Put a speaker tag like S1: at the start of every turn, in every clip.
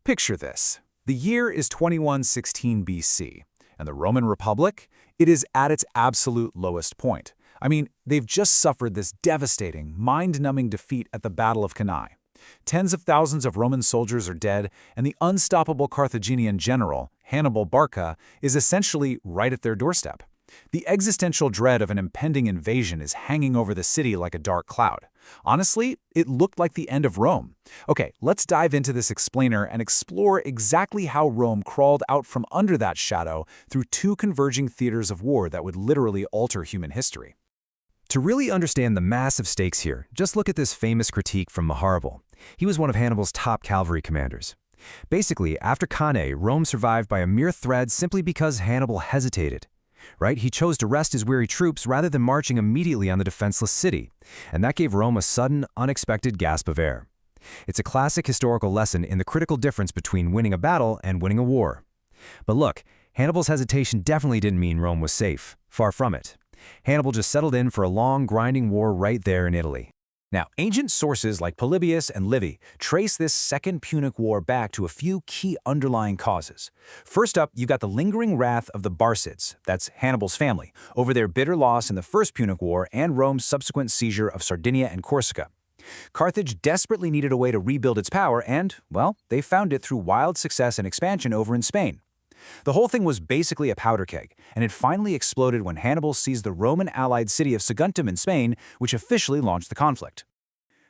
S1: Picture this. The year is 2116 BC, and the Roman Republic, it is at its absolute lowest point. I mean, they've just suffered this devastating, mind-numbing defeat at the Battle of Cannae. Tens of thousands of Roman soldiers are dead, and the unstoppable Carthaginian general, Hannibal Barca, is essentially right at their doorstep. The existential dread of an impending invasion is hanging over the city like a dark cloud. Honestly, it looked like the end of Rome. Okay, let's dive into this explainer and explore exactly how Rome crawled out from under that shadow through two converging theaters of war that would literally alter human history.
S2: To really understand the massive stakes here, just look at this famous critique from Maharbal. He was one of Hannibal's top cavalry commanders. Basically, after Cannae, Rome survived by a mere thread simply because Hannibal hesitated. Right? He chose to rest his weary troops rather than marching immediately on the defenseless city, and that gave Rome a sudden, unexpected gasp of air. It's a classic historical lesson in the critical difference between winning a battle and winning a war. But look, Hannibal's hesitation definitely didn't mean Rome was safe. Far from it. Hannibal just settled in for a long, grinding war right there in Italy.
S1: Now, ancient sources like Polybius and Livy trace this Second Punic War back to a few key underlying causes. First up, you've got the lingering wrath of the Barcids, that's Hannibal's family, over their bitter loss in the First Punic War and Rome's subsequent seizure of Sardinia and Corsica. Carthage desperately needed a way to rebuild its power and, well, they found it through wild success and expansion over in Spain. The whole thing was basically a powder keg, and it finally exploded when Hannibal seized the Roman-allied city of Saguntum in Spain, which officially launched the conflict.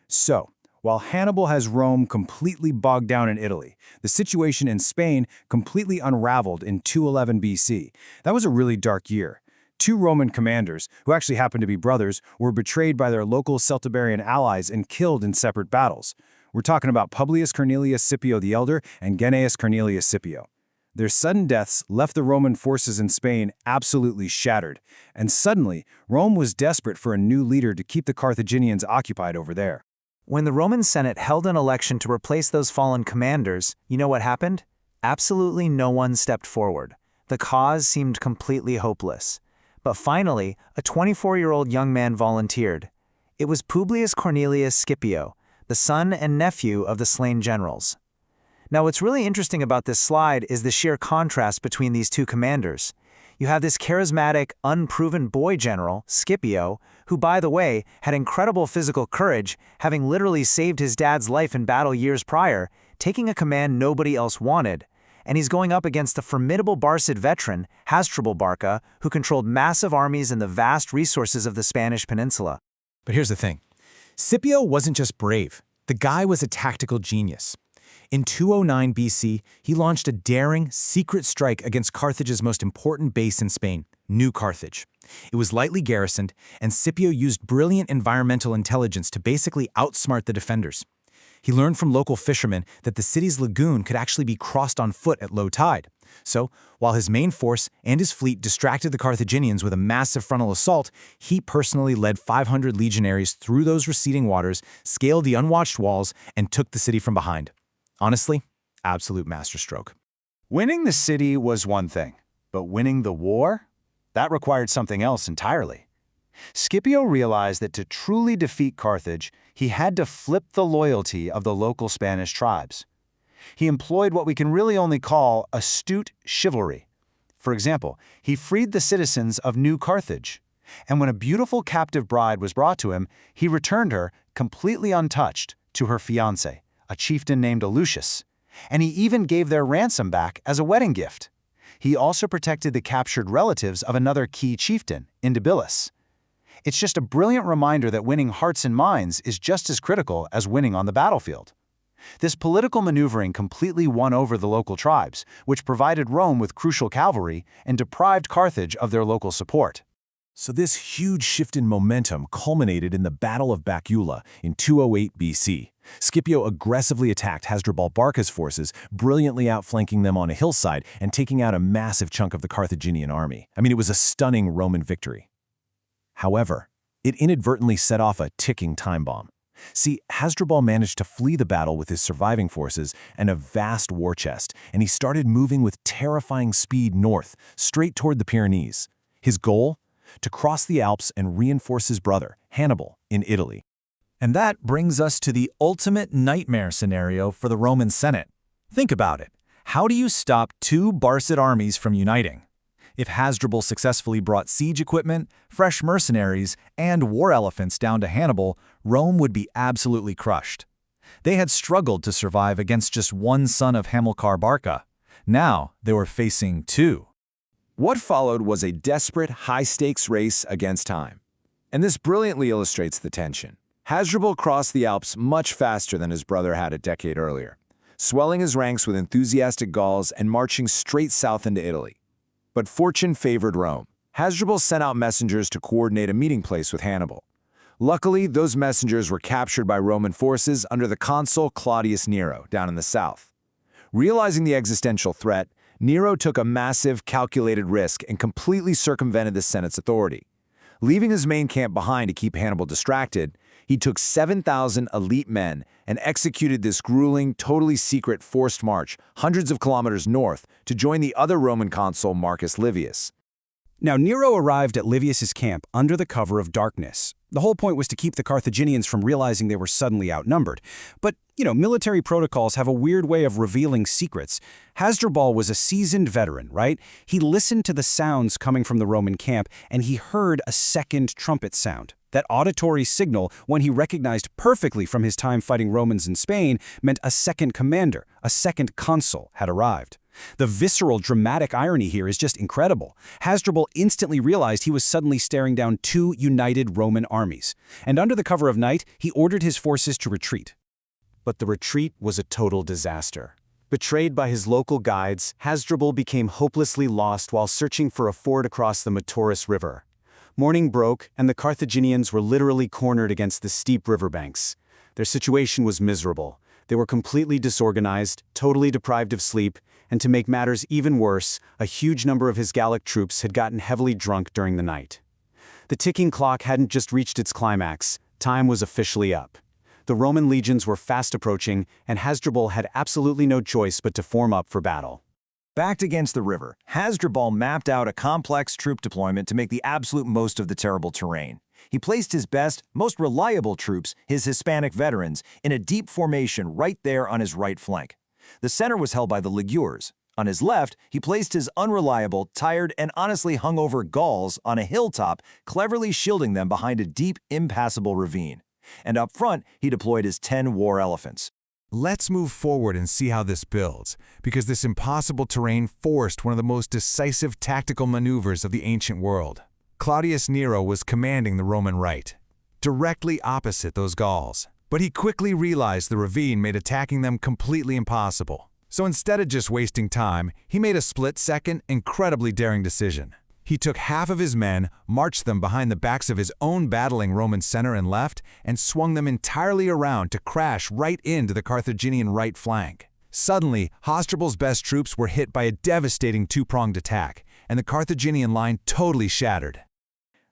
S1: So, while Hannibal has Rome completely bogged down in Italy, the situation in Spain completely unraveled in 211 BC. That was a really dark year. Two Roman commanders, who actually happened to be brothers, were betrayed by their local Celtiberian allies and killed in separate battles. We're talking about Publius Cornelius Scipio the Elder and Gnaeus Cornelius Scipio. Their sudden deaths left the Roman forces in Spain absolutely shattered, and suddenly, Rome was desperate for a new leader to keep the Carthaginians occupied over there.
S3: When the Roman Senate held an election to replace those fallen commanders, you know what happened? Absolutely no one stepped forward. The cause seemed completely hopeless. But finally, a 24-year-old young man volunteered. It was Publius Cornelius Scipio, the son and nephew of the slain generals. Now, what's really interesting about this slide is the sheer contrast between these two commanders. You have this charismatic, unproven boy general, Scipio, who, by the way, had incredible physical courage, having literally saved his dad's life in battle years prior, taking a command nobody else wanted. And he's going up against the formidable Barcid veteran, Hasdrubal Barca, who controlled massive armies and the vast resources of the Spanish peninsula.
S4: But here's the thing. Scipio wasn't just brave. The guy was a tactical genius. In 209 BC, he launched a daring, secret strike against Carthage's most important base in Spain, New Carthage. It was lightly garrisoned, and Scipio used brilliant environmental intelligence to basically outsmart the defenders. He learned from local fishermen that the city's lagoon could actually be crossed on foot at low tide. So, while his main force and his fleet distracted the Carthaginians with a massive frontal assault, he personally led 500 legionaries through those receding waters, scaled the unwatched walls, and took the city from behind. Honestly, absolute masterstroke.
S1: Winning the city was one thing, but winning the war? That required something else entirely. Scipio realized that to truly defeat Carthage, he had to flip the loyalty of the local Spanish tribes. He employed what we can really only call astute chivalry. For example, he freed the citizens of New Carthage, and when a beautiful captive bride was brought to him, he returned her, completely untouched, to her fiancé, a chieftain named Eleusis, and he even gave their ransom back as a wedding gift. He also protected the captured relatives of another key chieftain, Indibilis. It's just a brilliant reminder that winning hearts and minds is just as critical as winning on the battlefield. This political maneuvering completely won over the local tribes, which provided Rome with crucial cavalry and deprived Carthage of their local support.
S5: So this huge shift in momentum culminated in the Battle of Bacula in 208 BC. Scipio aggressively attacked Hasdrubal Barca's forces, brilliantly outflanking them on a hillside and taking out a massive chunk of the Carthaginian army. I mean, it was a stunning Roman victory. However, it inadvertently set off a ticking time bomb. See, Hasdrubal managed to flee the battle with his surviving forces and a vast war chest, and he started moving with terrifying speed north, straight toward the Pyrenees. His goal? To cross the Alps and reinforce his brother, Hannibal, in Italy.
S6: And that brings us to the ultimate nightmare scenario for the Roman Senate. Think about it. How do you stop two Barcid armies from uniting? If Hasdrubal successfully brought siege equipment, fresh mercenaries, and war elephants down to Hannibal, Rome would be absolutely crushed. They had struggled to survive against just one son of Hamilcar Barca. Now they were facing two.
S5: What followed was a desperate, high-stakes race against time. And this brilliantly illustrates the tension. Hasdrubal crossed the Alps much faster than his brother had a decade earlier, swelling his ranks with enthusiastic Gauls and marching straight south into Italy. But fortune favored Rome. Hasdrubal sent out messengers to coordinate a meeting place with Hannibal. Luckily, those messengers were captured by Roman forces under the consul Claudius Nero down in the south. Realizing the existential threat, Nero took a massive, calculated risk and completely circumvented the Senate's authority. Leaving his main camp behind to keep Hannibal distracted, he took 7,000 elite men and executed this grueling, totally secret forced march hundreds of kilometers north to join the other Roman consul Marcus Livius.
S1: Now, Nero arrived at Livius's camp under the cover of darkness. The whole point was to keep the Carthaginians from realizing they were suddenly outnumbered. But, military protocols have a weird way of revealing secrets. Hasdrubal was a seasoned veteran, right? He listened to the sounds coming from the Roman camp, and he heard a second trumpet sound. That auditory signal, one he recognized perfectly from his time fighting Romans in Spain, meant a second commander, a second consul, had arrived. The visceral, dramatic irony here is just incredible. Hasdrubal instantly realized he was suddenly staring down two united Roman armies. And under the cover of night, he ordered his forces to retreat.
S4: But the retreat was a total disaster. Betrayed by his local guides, Hasdrubal became hopelessly lost while searching for a ford across the Metaurus River. Morning broke, and the Carthaginians were literally cornered against the steep riverbanks. Their situation was miserable. They were completely disorganized, totally deprived of sleep, and to make matters even worse, a huge number of his Gallic troops had gotten heavily drunk during the night. The ticking clock hadn't just reached its climax, time was officially up. The Roman legions were fast approaching, and Hasdrubal had absolutely no choice but to form up for battle.
S2: Backed against the river, Hasdrubal mapped out a complex troop deployment to make the absolute most of the terrible terrain. He placed his best, most reliable troops, his Hispanic veterans, in a deep formation right there on his right flank. The center was held by the Ligures. On his left, he placed his unreliable, tired, and honestly hungover Gauls on a hilltop, cleverly shielding them behind a deep, impassable ravine. And up front, he deployed his 10 war elephants.
S7: Let's move forward and see how this builds, because this impossible terrain forced one of the most decisive tactical maneuvers of the ancient world. Claudius Nero was commanding the Roman right, directly opposite those Gauls. But he quickly realized the ravine made attacking them completely impossible. So instead of just wasting time, he made a split-second, incredibly daring decision. He took half of his men, marched them behind the backs of his own battling Roman center and left, and swung them entirely around to crash right into the Carthaginian right flank. Suddenly, Hasdrubal's best troops were hit by a devastating two-pronged attack, and the Carthaginian line totally shattered.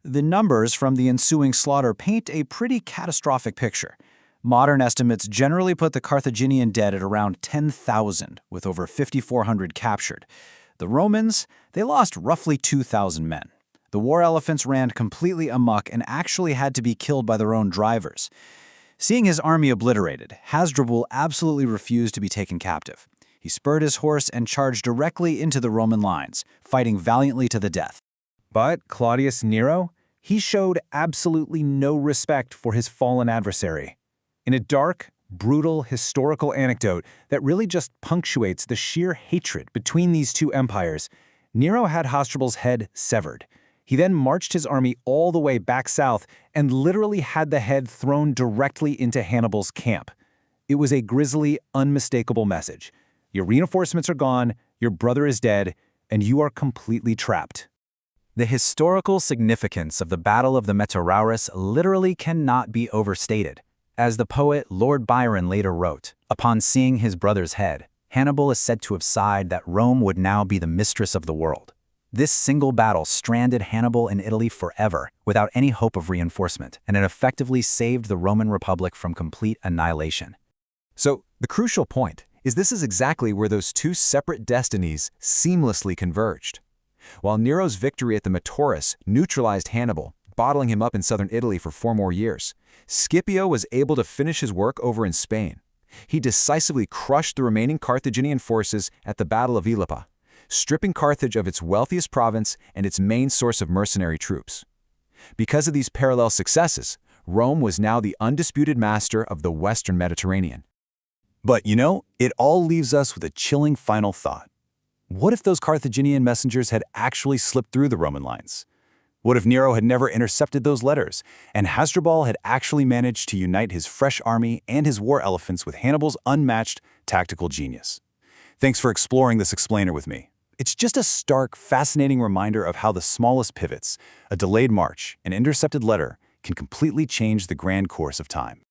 S3: The numbers from the ensuing slaughter paint a pretty catastrophic picture. Modern estimates generally put the Carthaginian dead at around 10,000, with over 5,400 captured. The Romans, they lost roughly 2,000 men. The war elephants ran completely amok and actually had to be killed by their own drivers. Seeing his army obliterated, Hasdrubal absolutely refused to be taken captive. He spurred his horse and charged directly into the Roman lines, fighting valiantly to the death.
S1: But Claudius Nero, he showed absolutely no respect for his fallen adversary. In a dark, brutal historical anecdote that really just punctuates the sheer hatred between these two empires, Nero had Hasdrubal's head severed. He then marched his army all the way back south and literally had the head thrown directly into Hannibal's camp. It was a grisly, unmistakable message. Your reinforcements are gone, your brother is dead, and you are completely trapped.
S3: The historical significance of the Battle of the Metaurus literally cannot be overstated. As the poet Lord Byron later wrote, upon seeing his brother's head, Hannibal is said to have sighed that Rome would now be the mistress of the world. This single battle stranded Hannibal in Italy forever, without any hope of reinforcement, and it effectively saved the Roman Republic from complete annihilation.
S2: So, the crucial point is this is exactly where those two separate destinies seamlessly converged. While Nero's victory at the Metaurus neutralized Hannibal, bottling him up in southern Italy for 4 more years, Scipio was able to finish his work over in Spain. He decisively crushed the remaining Carthaginian forces at the Battle of Ilipa, stripping Carthage of its wealthiest province and its main source of mercenary troops. Because of these parallel successes, Rome was now the undisputed master of the Western Mediterranean.
S1: But it all leaves us with a chilling final thought. What if those Carthaginian messengers had actually slipped through the Roman lines? What if Nero had never intercepted those letters, and Hasdrubal had actually managed to unite his fresh army and his war elephants with Hannibal's unmatched tactical genius? Thanks for exploring this explainer with me. It's just a stark, fascinating reminder of how the smallest pivots, a delayed march, an intercepted letter, can completely change the grand course of time.